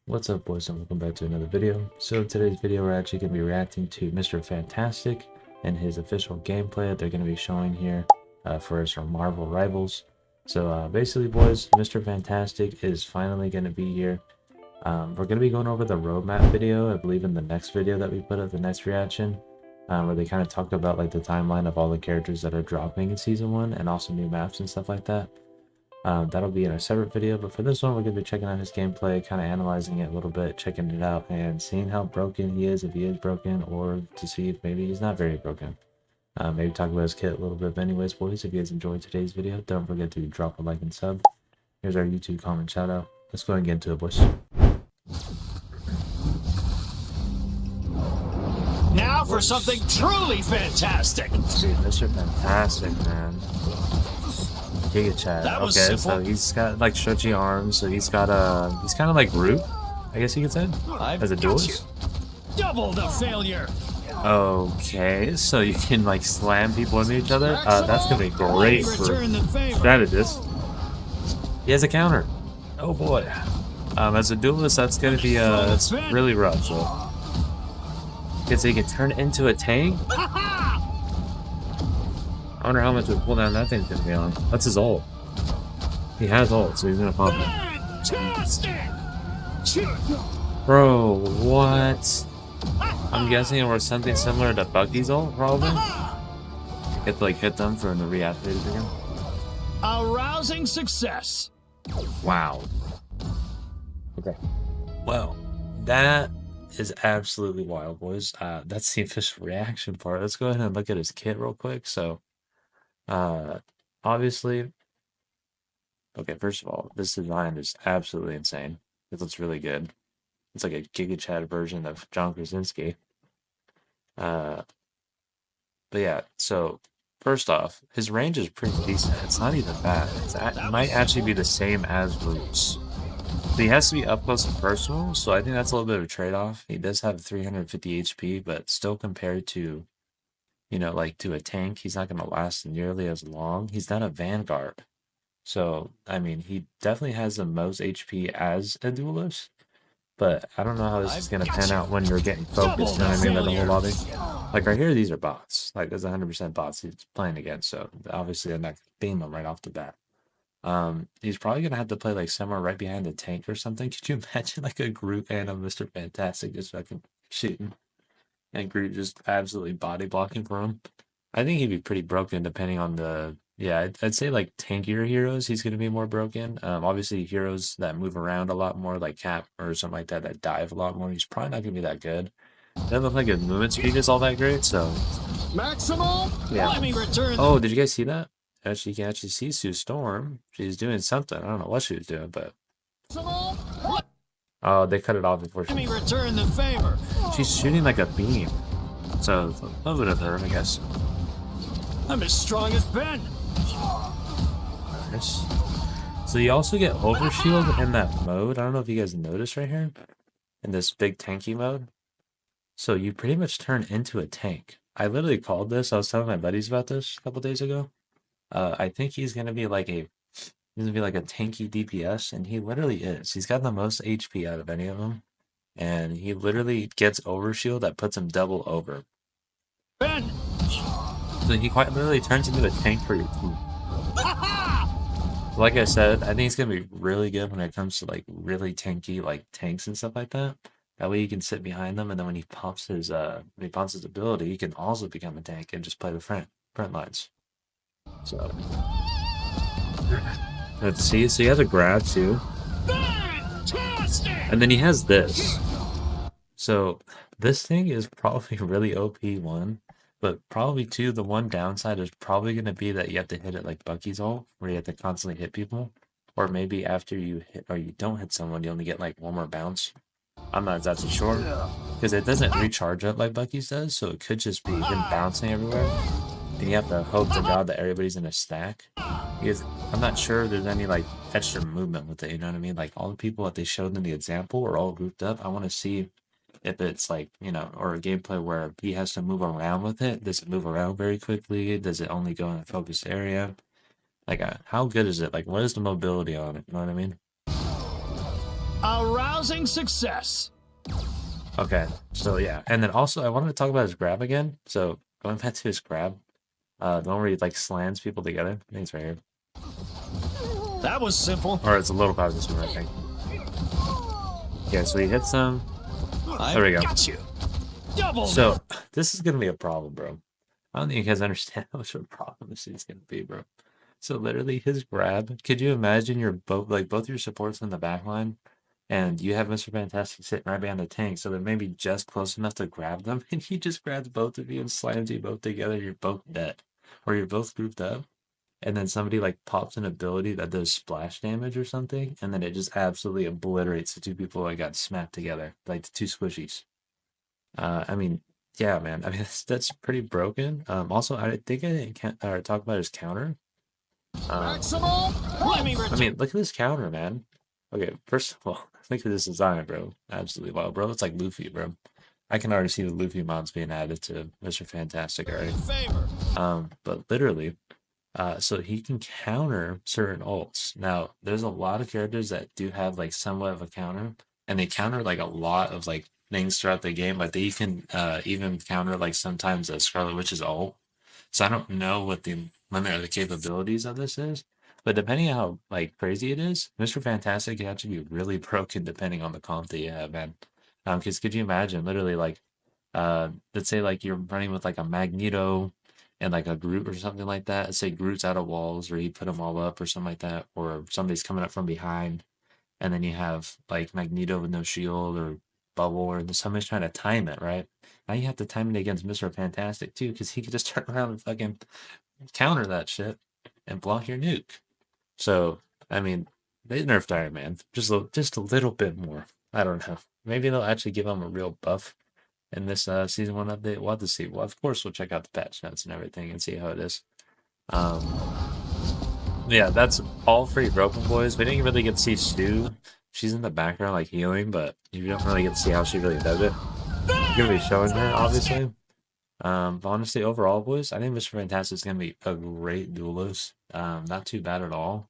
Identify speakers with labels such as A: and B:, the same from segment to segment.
A: What's up, boys, and welcome back to another video. So today's video we're actually going to be reacting to Mr. Fantastic and his official gameplay that they're going to be showing here for us from Marvel Rivals. So basically, boys, Mr. Fantastic is finally going to be here. We're going to be going over the roadmap video, I believe, in the next video that we put up, the next reaction, where they kind of talk about like the timeline of all the characters that are dropping in season 1 and also new maps and stuff like that. That'll be in a separate video, but for this one we're going to be checking out his gameplay, kind of analyzing it a little bit, checking it out, and seeing how broken he is, if he is broken, or to see if maybe he's not very broken. Maybe talk about his kit a little bit. But anyways, boys, if you guys enjoyed today's video, don't forget to drop a like and sub. Here's our YouTube comment shout out. Let's go and get into it, boys.
B: Now for something truly fantastic.
A: Dude, Mr. Fantastic, man. Giga Chad. Okay,
B: simple.
A: so he's got like stretchy arms, so he's got he's kind of like Groot, I guess you could say, as a duelist.
B: Double the failure.
A: Okay, so you can like slam people into each other. That's gonna be great for strategists. He has a counter. Oh boy. As a duelist, that's gonna be that's really rough. So he can turn into a tank. I wonder how much of a cooldown that thing's gonna be on. That's his ult. He has ult, so he's gonna pop it. Bro, what? I'm guessing it was something similar to Bucky's ult, probably. You get to like hit them for the reactivated again.
B: A rousing success.
A: Wow. Okay. Well, that is absolutely wild, boys. That's the official reaction part. Let's go ahead and look at his kit real quick. So, obviously, okay, first of all, this design is absolutely insane. It looks really good. It's like a Giga Chad version of John Krasinski. But yeah, so first off, his range is pretty decent. It's not even bad. It might actually be the same as Groot's. But he has to be up close and personal, so I think that's a little bit of a trade-off. He does have 350 HP, but still compared to, you know, like to a tank, he's not going to last nearly as long. He's not a Vanguard. So, I mean, he definitely has the most HP as a duelist, but I don't know how this is going to pan out when you're getting focused, you know what I mean, by the whole lobby. Like right here, these are bots. Like there's 100% bots he's playing against, so obviously I'm not going to beam him right off the bat. He's probably gonna have to play like somewhere right behind the tank or something. Could you imagine like a Groot and a Mr. Fantastic just fucking shooting, and Groot just absolutely body blocking for him? I think he'd be pretty broken depending on the, yeah, I'd say like tankier heroes, he's gonna be more broken. Obviously heroes that move around a lot more, like Cap or something like that, that dive a lot more, he's probably not gonna be that good. Doesn't look like his movement speed is all that great, so
B: Maximum.
A: yeah.
B: Let me return.
A: Oh, did you guys see that? Actually, you can actually see Sue Storm. She's doing something. I don't know what she was doing, but oh, they cut it off before
B: Let me
A: she.
B: return the favor.
A: She's shooting like a beam. So a little bit of her, I guess.
B: I'm as strong as Ben.
A: Nice. So you also get overshield in that mode. I don't know if you guys noticed right here in this big tanky mode. So you pretty much turn into a tank. I literally called this. I was telling my buddies about this a couple days ago. I think he's gonna be like a tanky DPS, and he literally is. He's got the most HP out of any of them, and he literally gets overshield that puts him double over.
B: Ben.
A: So he quite literally turns into a tank for your team. Like I said, I think he's gonna be really good when it comes to like really tanky like tanks and stuff like that. That way you can sit behind them, and then when he pops his ability, he can also become a tank and just play the front lines. So let's see. So he has a grab too, and then he has this. So this thing is probably really OP, one, but probably two. The one downside is probably going to be that you have to hit it like Bucky's ult, where you have to constantly hit people, or maybe after you hit or you don't hit someone, you only get like one more bounce. I'm not exactly sure because it doesn't recharge up like Bucky's does, so it could just be him bouncing everywhere. And you have to hope to God that everybody's in a stack. Because I'm not sure if there's any like extra movement with it, you know what I mean? Like all the people that they showed in the example are all grouped up. I want to see if it's like, you know, or a gameplay where he has to move around with it. Does it move around very quickly? Does it only go in a focused area? Like, how good is it? Like, what is the mobility on it? You know what I mean?
B: A A rousing success.
A: Okay, so yeah, and then also I wanted to talk about his grab again. So going back to his grab, the one where he like slams people together. I think it's right here,
B: That was simple.
A: or it's a little part of this one, I think. Yeah, so he hits them. There we
B: I've
A: go.
B: got you. Double
A: So
B: that.
A: this is gonna be a problem, bro. I don't think you guys understand how much of a problem this is gonna be, bro. So literally his grab, could you imagine your both your supports in the back line and you have Mr. Fantastic sitting right behind the tank, so they're maybe just close enough to grab them, and he just grabs both of you and slams you both together, you're both dead. Or you're both grouped up, and then somebody like pops an ability that does splash damage or something, and then it just absolutely obliterates the two people that got smacked together, like the two squishies. I mean, yeah, man. I mean, that's pretty broken. Also, I think I didn't talk about his counter. Um,
B: Maximum. Let me
A: I
B: return.
A: mean, look at this counter, man. Okay, first of all, look at this design, bro. Absolutely wild, bro. It's like Luffy, bro. I can already see the Luffy mods being added to Mr. Fantastic already.
B: Favor.
A: But literally, so he can counter certain ults. Now, there's a lot of characters that do have like somewhat of a counter, and they counter like a lot of like things throughout the game. Like they can even counter like sometimes a Scarlet Witch's ult. So I don't know what the limit or the capabilities of this is, but depending on how like crazy it is, Mr. Fantastic can actually be really broken depending on the comp that you have, man. Because could you imagine literally like let's say like you're running with like a Magneto and like a Groot or something like that. Let's say Groot's out of walls or he put them all up or something like that, or somebody's coming up from behind, and then you have like Magneto with no shield or bubble, or somebody's trying to time it, right? Now you have to time it against Mr. Fantastic too, because he could just turn around and fucking counter that shit and block your nuke. So, I mean, they nerfed Iron Man just a little bit more. I don't know. Maybe they'll actually give him a real buff in this season one update. We'll have to see. Well, of course, we'll check out the patch notes and everything and see how it is. Um, yeah, that's all three Broken Boys. We didn't really get to see Stu. She's in the background, like healing, but you don't really get to see how she really does it. You're gonna be showing her, obviously. But honestly, overall, boys, I think Mr. Fantastic is gonna be a great duelist. Not too bad at all.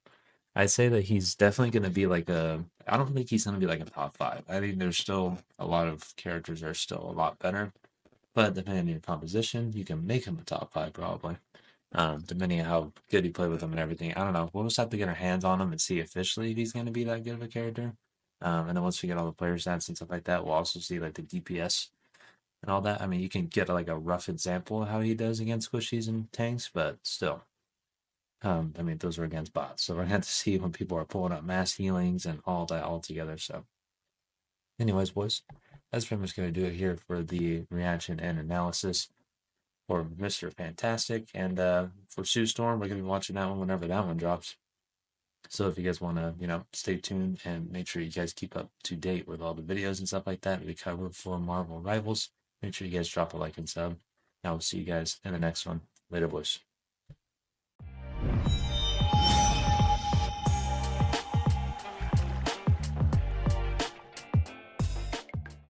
A: I'd say that he's definitely gonna be like a. I don't think he's gonna be like a top five. I think there's still a lot of characters that are still a lot better. But depending on your composition, you can make him a top five probably. Depending on how good you play with him and everything. I don't know. We'll just have to get our hands on him and see officially if he's going to be that good of a character. And then once we get all the player stats and stuff like that, we'll also see like the DPS and all that. I mean, you can get like a rough example of how he does against squishies and tanks, but still. I mean, those are against bots, so we're gonna have to see when people are pulling up mass healings and all that all together. So, anyways, boys, that's pretty much gonna do it here for the reaction and analysis for Mr. Fantastic. And for Sue Storm, we're going to be watching that one whenever that one drops. So if you guys want to, stay tuned and make sure you guys keep up to date with all the videos and stuff like that we cover for Marvel Rivals, make sure you guys drop a like and sub. And I will see you guys in the next one. Later, boys.